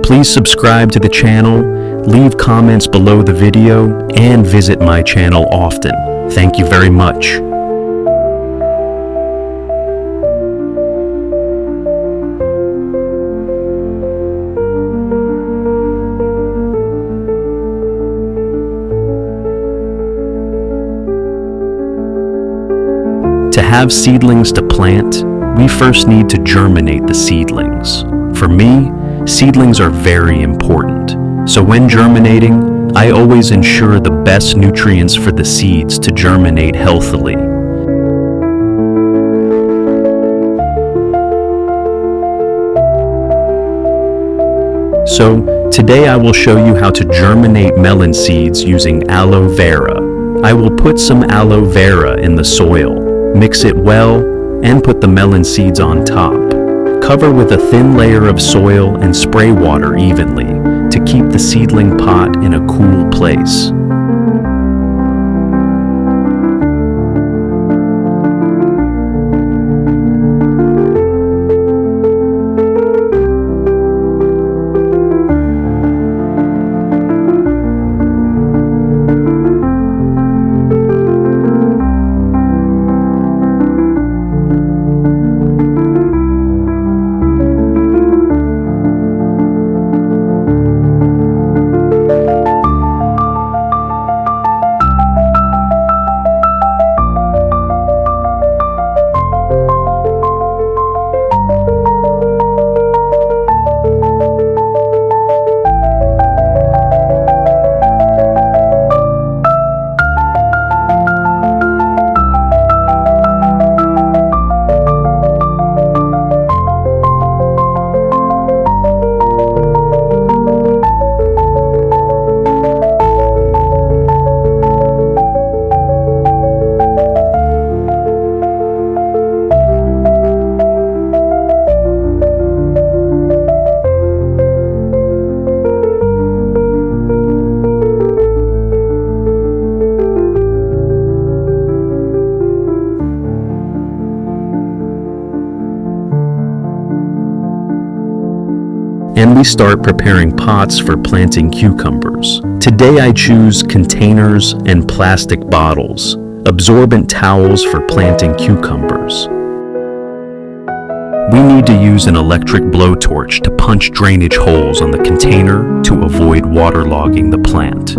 Please subscribe to the channel, leave comments below the video, and visit my channel often. Thank you very much. To have seedlings to plant, we first need to germinate the seedlings. For me, seedlings are very important. So when germinating, I always ensure the best nutrients for the seeds to germinate healthily. So today I will show you how to germinate melon seeds using aloe vera. I will put some aloe vera in the soil, mix it well, and put the melon seeds on top. Cover with a thin layer of soil and spray water evenly to keep the seedling pot in a cool place. And we start preparing pots for planting cucumbers. Today I choose containers and plastic bottles, absorbent towels for planting cucumbers. We need to use an electric blowtorch to punch drainage holes on the container to avoid waterlogging the plant.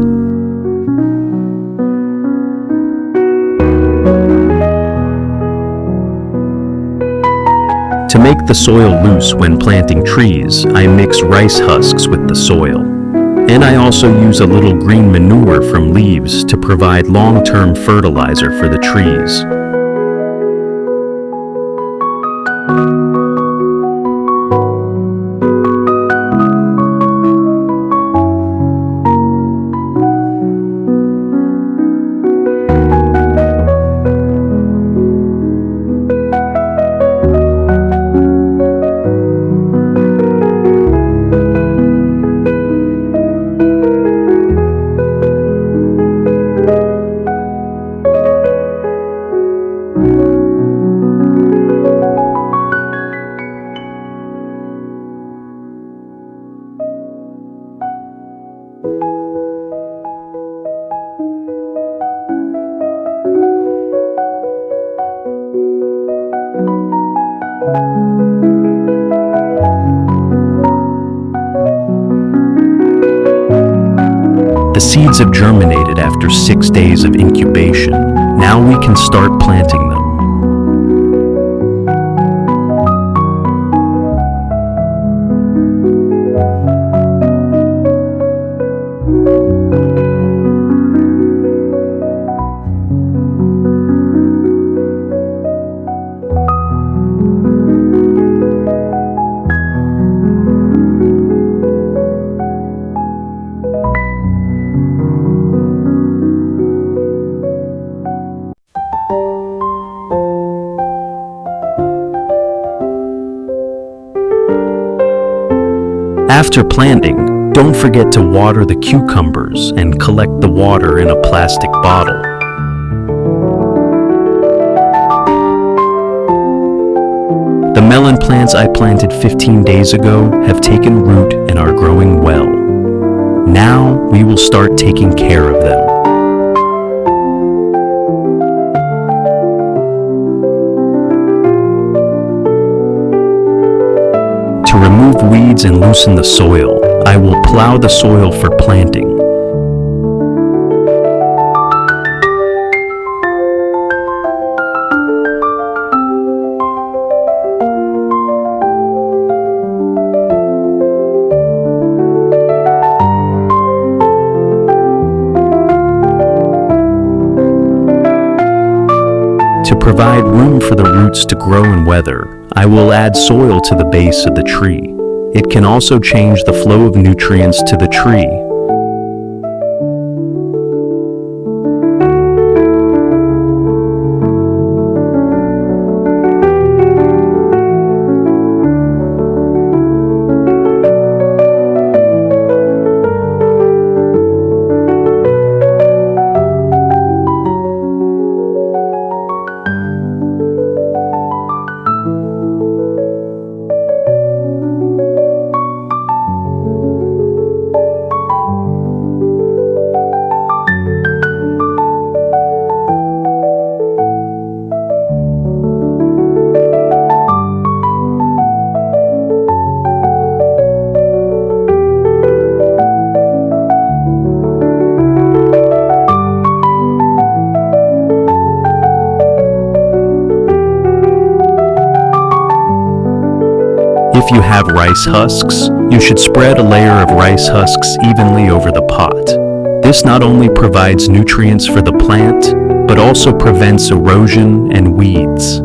To make the soil loose when planting trees, I mix rice husks with the soil. And I also use a little green manure from leaves to provide long-term fertilizer for the trees. The seeds have germinated after 6 days of incubation. Now we can start planting them. After planting, don't forget to water the cucumbers and collect the water in a plastic bottle. The melon plants I planted 15 days ago have taken root and are growing well. Now we will start taking care of them. To remove weeds and loosen the soil, I will plow the soil for planting. To provide room for the roots to grow and weather, I will add soil to the base of the tree. It can also change the flow of nutrients to the tree. If you have rice husks, you should spread a layer of rice husks evenly over the pot. This not only provides nutrients for the plant, but also prevents erosion and weeds.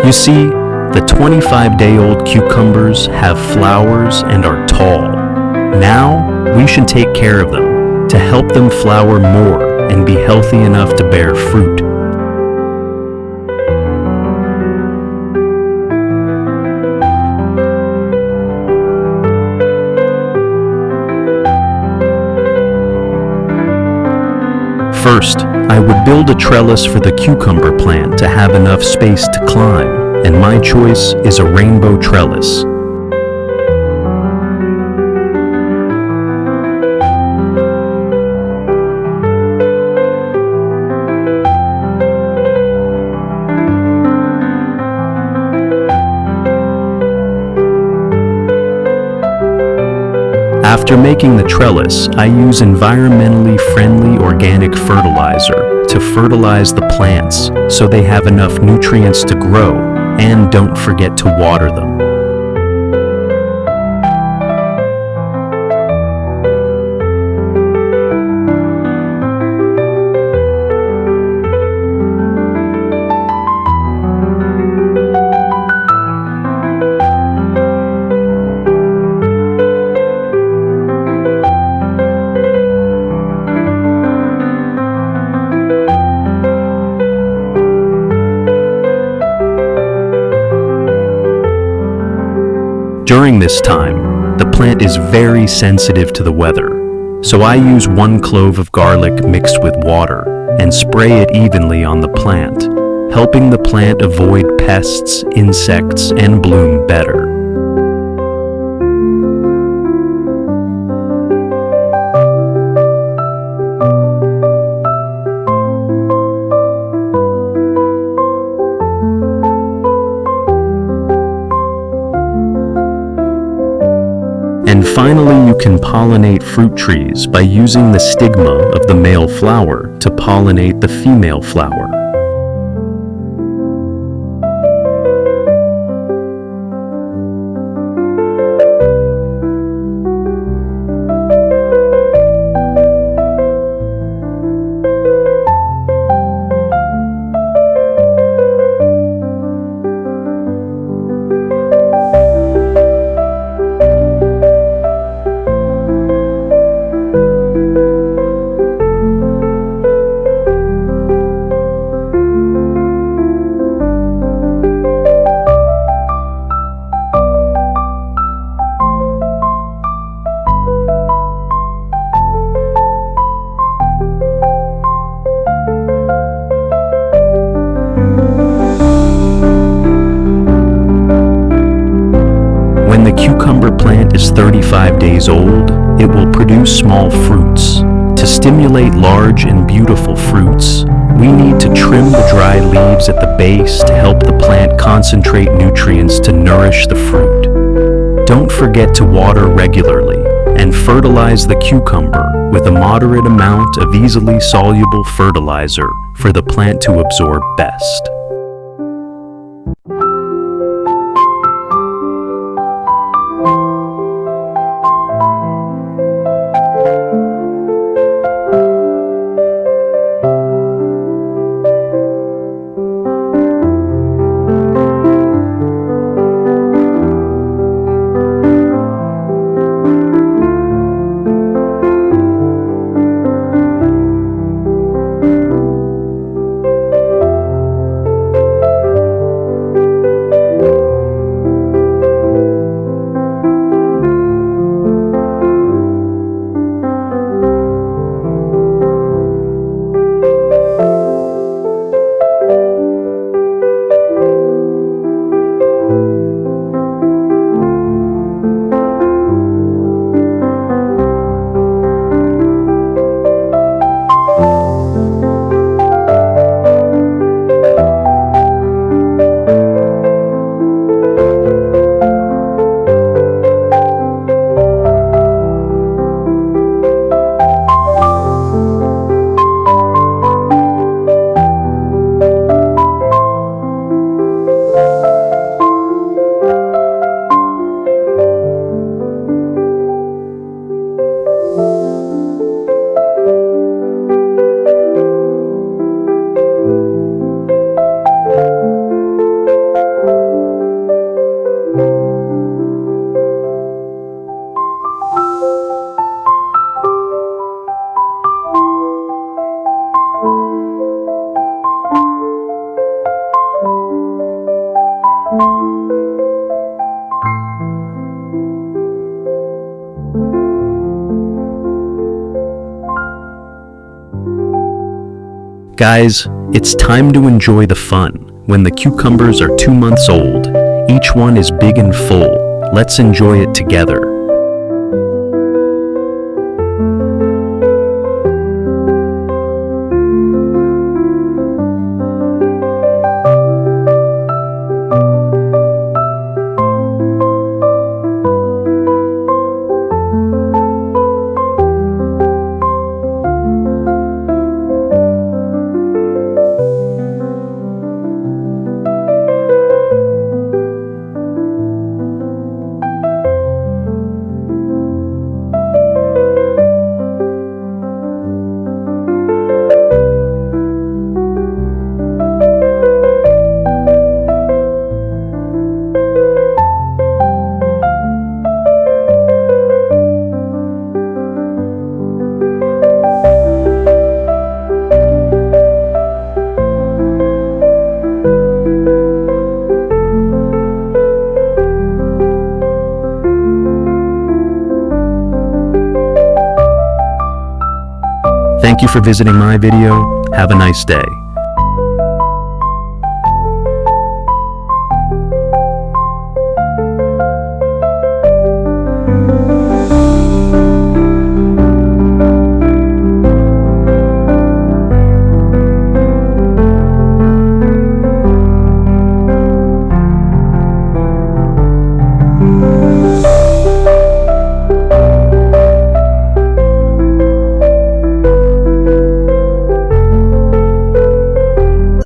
You see, the 25-day-old cucumbers have flowers and are tall. Now, we should take care of them to help them flower more and be healthy enough to bear fruit. First, I would build a trellis for the cucumber plant to have enough space to climb, and my choice is a rainbow trellis. After making the trellis, I use environmentally friendly organic fertilizer to fertilize the plants so they have enough nutrients to grow, and don't forget to water them. During this time, the plant is very sensitive to the weather, so I use 1 clove of garlic mixed with water and spray it evenly on the plant, helping the plant avoid pests, insects, and bloom better. And Finally, you can pollinate fruit trees by using the stigma of the male flower to pollinate the female flower. When the cucumber plant is 35 days old, it will produce small fruits. To stimulate large and beautiful fruits, we need to trim the dry leaves at the base to help the plant concentrate nutrients to nourish the fruit. Don't forget to water regularly and fertilize the cucumber with a moderate amount of easily soluble fertilizer for the plant to absorb best. Guys, it's time to enjoy the fun. When the cucumbers are 2 months old, each one is big and full. Let's enjoy it together. Thank you for visiting my video. Have a nice day.